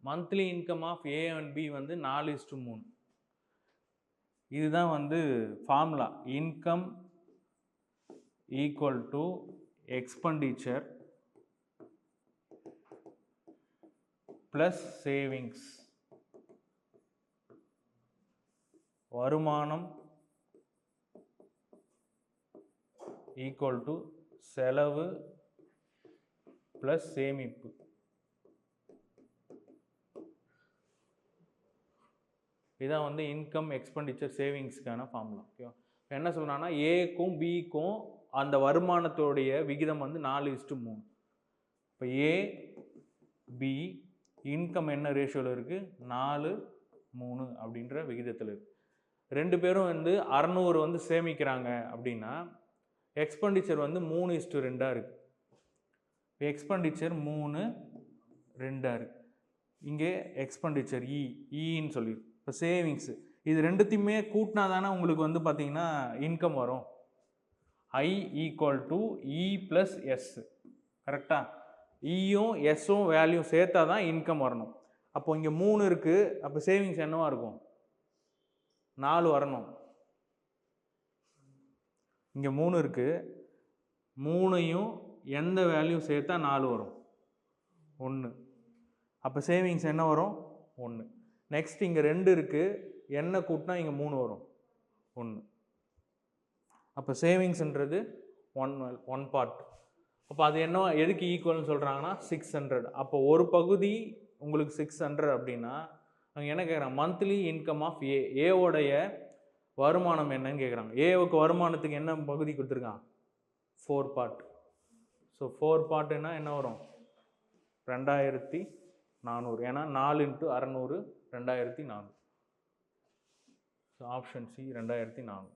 Monthly income of A and B வந்து 4:3. இதுதான் வந்து formula. Income equal to expenditure plus savings. வருமானம் equal to செலவு ப்ளஸ் சேமிப்பு. இதான் வந்து இன்கம் எக்ஸ்பெண்டிச்சர் சேவிங்ஸ்க்கான ஃபார்முலா. ஓகேவா? என்ன சொல்கிறாங்கன்னா ஏக்கும் பிக்கும் அந்த வருமானத்தோடைய விகிதம் வந்து 4:3. இப்போ ஏ பி இன்கம் என்ன ரேஷியோவில் இருக்குது? 4:3 அப்படின்ற விகிதத்தில் இருக்குது. ரெண்டு பேரும் வந்து 600 வந்து சேமிக்கிறாங்க அப்படின்னா எக்ஸ்பெண்டிச்சர் வந்து 3:2 இருக்குது. எக்ஸ்பெண்டிச்சர் 3:2 இருக்குது. இங்கே எக்ஸ்பெண்டிச்சர் இன்னு சொல்லி. இப்போ சேவிங்ஸு இது ரெண்டுத்தையுமே கூட்டினா தானே உங்களுக்கு வந்து பார்த்தீங்கன்னா இன்கம் வரும். I equal to E plus S. கரெக்டாக? இயும் எஸ்ஸும் வேல்யூ சேர்த்தா தான் இன்கம் வரணும். அப்போ இங்கே 3 இருக்குது. அப்போ சேவிங்ஸ் என்னவா இருக்கும்? 4 வரணும். இங்கே 3 இருக்குது. 3ஐயும் எந்த வேல்யூ சேர்த்தா 4 வரும்? 1. அப்போ சேவிங்ஸ் என்ன வரும்? 1. நெக்ஸ்ட் இங்கே 2 இருக்குது. என்ன கூட்டினா இங்கே 3 வரும்? 1. அப்போ சேவிங்ஸ்ன்றது ஒன் பார்ட். அப்போ அது என்ன எதுக்கு ஈக்குவல்னு சொல்கிறாங்கன்னா 600. அப்போ ஒரு பகுதி உங்களுக்கு 600 அப்படின்னா அவங்க என்ன கேட்குறாங்க? மந்த்லி இன்கம் ஆஃப் ஏ. ஏவோடைய வருமானம் என்னன்னு கேட்குறாங்க. ஏவுக்கு வருமானத்துக்கு என்ன பகுதி கொடுத்துருக்கான்? 4 பார்ட். ஸோ 4 பார்ட்டுன்னா என்ன வரும்? 2400. ஏன்னா 4 × 600 2400. So option C 2400.